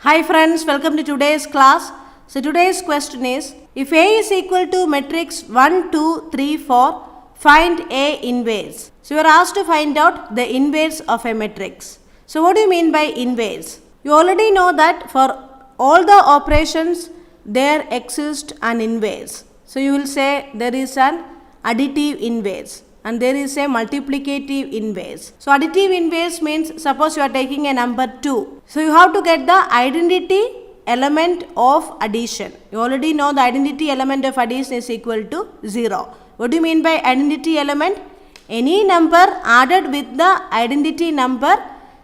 Hi friends, welcome to today's class. So today's question is, if A is equal to matrix 1, 2, 3, 4, find A inverse. So you are asked to find out the inverse of a matrix. So what do you mean by inverse? You already know that for all the operations there exists an inverse. So you will say there is an additive inverse and there is a multiplicative inverse. So additive inverse means suppose you are taking a number 2. So you have to get the identity element of addition. You already know the identity element of addition is equal to 0. What do you mean by identity element? Any number added with the identity number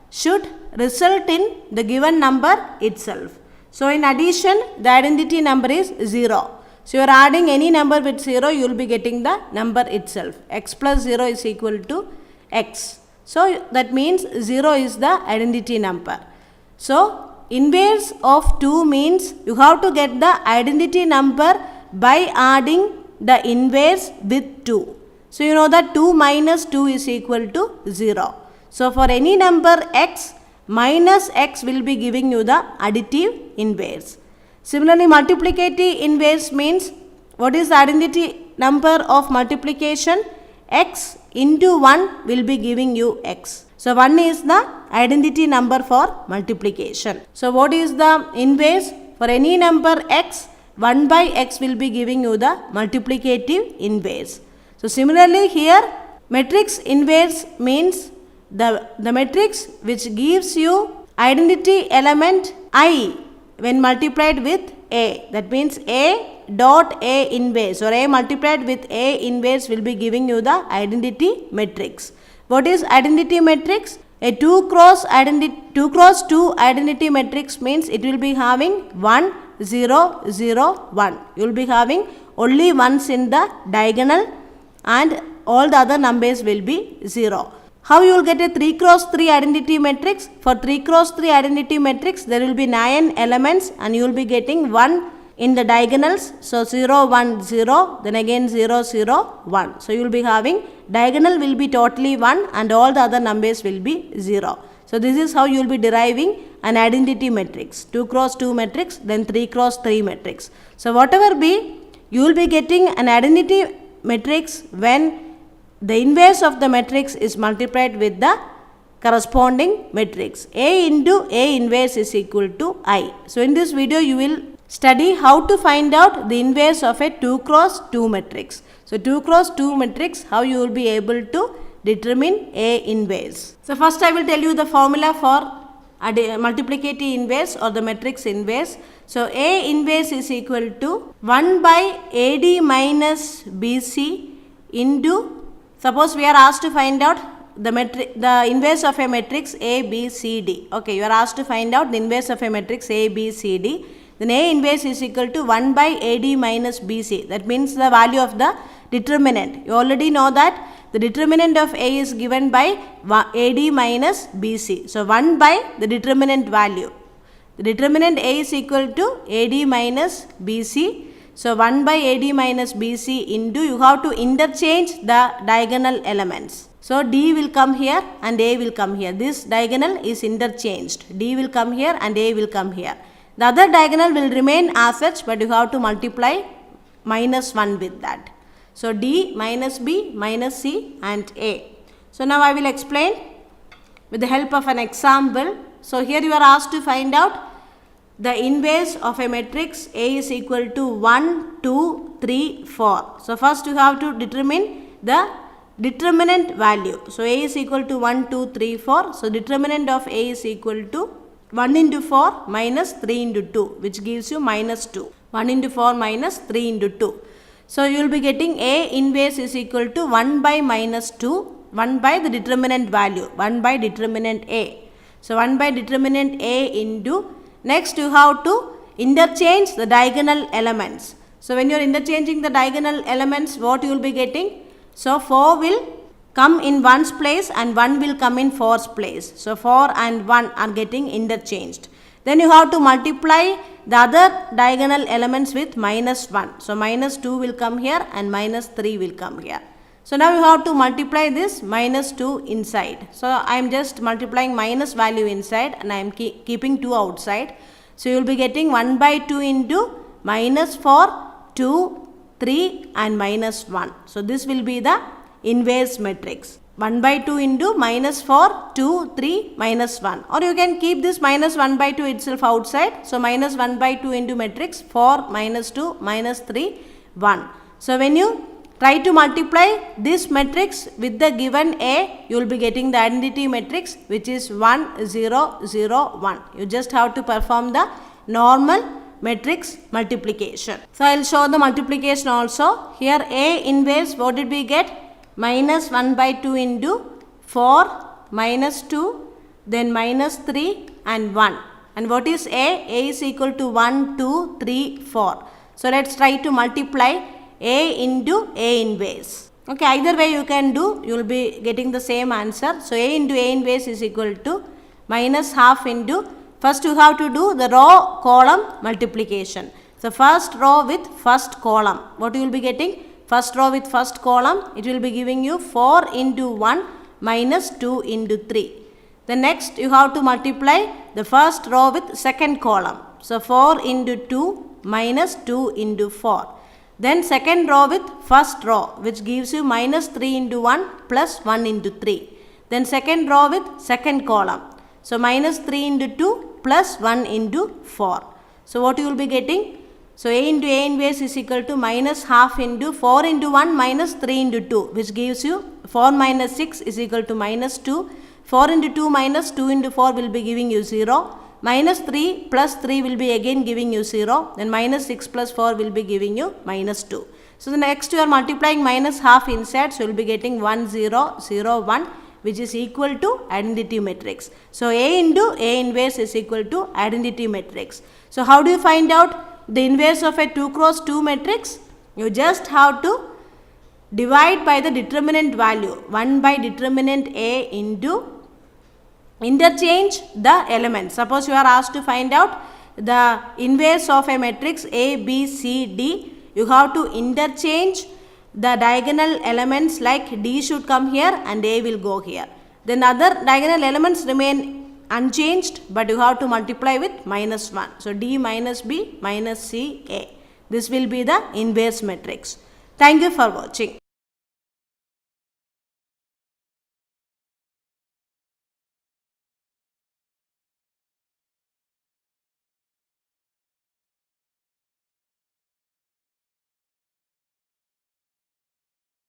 should result in the given number itself. So in addition, the identity number is 0. So you are adding any number with 0, you will be getting the number itself. X plus 0 is equal to x. So that means 0 is the identity number. So inverse of 2 means you have to get the identity number by adding the inverse with 2. So you know that 2 minus 2 is equal to 0. So for any number x, minus x will be giving you the additive inverse. Similarly, multiplicative inverse means what is the identity number of multiplication? X into 1 will be giving you x. So 1 is the identity number for multiplication. So what is the inverse? For any number x, 1 by x will be giving you the multiplicative inverse. So similarly here, matrix inverse means the matrix which gives you identity element I when multiplied with A. That means A dot A inverse or A multiplied with A inverse will be giving you the identity matrix. What is identity matrix? A 2 cross 2 identity matrix means it will be having 1, 0, 0, 1. You will be having only ones in the diagonal and all the other numbers will be 0. How you will get a 3 cross 3 identity matrix? For 3 cross 3 identity matrix, there will be 9 elements and you will be getting 1 in the diagonals. So 0, 1, 0, then again 0, 0, 1. So you will be having diagonal will be totally 1 and all the other numbers will be 0. So this is how you will be deriving an identity matrix. 2 cross 2 matrix, then 3 cross 3 matrix. So whatever be, you will be getting an identity matrix when the inverse of the matrix is multiplied with the corresponding matrix. A into A inverse is equal to I. So in this video you will study how to find out the inverse of a 2 cross 2 matrix. So 2 cross 2 matrix, how you will be able to determine A inverse. So first I will tell you the formula for multiplicative inverse or the matrix inverse. So A inverse is equal to 1 by AD minus BC into, suppose we are asked to find out the inverse of a matrix A, B, C, D. Okay, you are asked to find out the inverse of a matrix A, B, C, D. Then A inverse is equal to 1 by AD minus BC. That means the value of the determinant. You already know that the determinant of A is given by AD minus BC. So 1 by the determinant value. The determinant A is equal to AD minus BC. So 1 by AD minus BC into, you have to interchange the diagonal elements. So D will come here and A will come here. This diagonal is interchanged. D will come here and A will come here. The other diagonal will remain as such, but you have to multiply minus 1 with that. So D minus B minus C and A. So now I will explain with the help of an example. So here you are asked to find out the inverse of a matrix A is equal to 1, 2, 3, 4. So first you have to determine the determinant value. So A is equal to 1, 2, 3, 4. So determinant of A is equal to 1 into 4 minus 3 into 2, which gives you minus 2. 1 into 4 minus 3 into 2. So you will be getting A inverse is equal to 1 by minus 2, 1 by the determinant value, 1 by determinant A. So 1 by determinant A into, next you have to interchange the diagonal elements. So when you are interchanging the diagonal elements, what you will be getting? So 4 will come in 1's place and 1 will come in 4's place. So 4 and 1 are getting interchanged. Then you have to multiply the other diagonal elements with minus 1. So minus 2 will come here and minus 3 will come here. So now you have to multiply this minus 2 inside. So I am just multiplying minus value inside and I am keeping 2 outside. So you will be getting 1 by 2 into minus 4, 2, 3 and minus 1. So this will be the inverse matrix. 1 by 2 into minus 4, 2, 3, minus 1. Or you can keep this minus 1 by 2 itself outside. So minus 1 by 2 into matrix 4, minus 2, minus 3, 1. So when you try to multiply this matrix with the given A, you will be getting the identity matrix which is 1, 0, 0, 1. You just have to perform the normal matrix multiplication. So I will show the multiplication also. Here A inverse, what did we get? Minus 1 by 2 into 4, minus 2, then minus 3 and 1. And what is A? A is equal to 1, 2, 3, 4. So let's try to multiply A into A inverse. Okay, either way you can do, you will be getting the same answer. So A into A inverse is equal to minus half into, first you have to do the row column multiplication. So first row with first column. What you will be getting? First row with first column, it will be giving you 4 into 1 minus 2 into 3. The next you have to multiply the first row with second column. So 4 into 2 minus 2 into 4. Then second row with first row, which gives you minus 3 into 1 plus 1 into 3. Then second row with second column. So minus 3 into 2 plus 1 into 4. So what you will be getting? So A into A inverse is equal to minus half into 4 into 1 minus 3 into 2, which gives you 4 minus 6 is equal to minus 2. 4 into 2 minus 2 into 4 will be giving you 0. Minus 3 plus 3 will be again giving you 0. Then minus 6 plus 4 will be giving you minus 2. So the next you are multiplying minus half inside. So you will be getting 1, 0, 0, 1, which is equal to identity matrix. So A into A inverse is equal to identity matrix. So how do you find out the inverse of a 2 cross 2 matrix? You just have to divide by the determinant value, 1 by determinant A into interchange the elements. Suppose you are asked to find out the inverse of a matrix A, B, C, D. You have to interchange the diagonal elements, like D should come here and A will go here. Then other diagonal elements remain unchanged, but you have to multiply with minus 1. So D minus B minus C A. This will be the inverse matrix. Thank you for watching.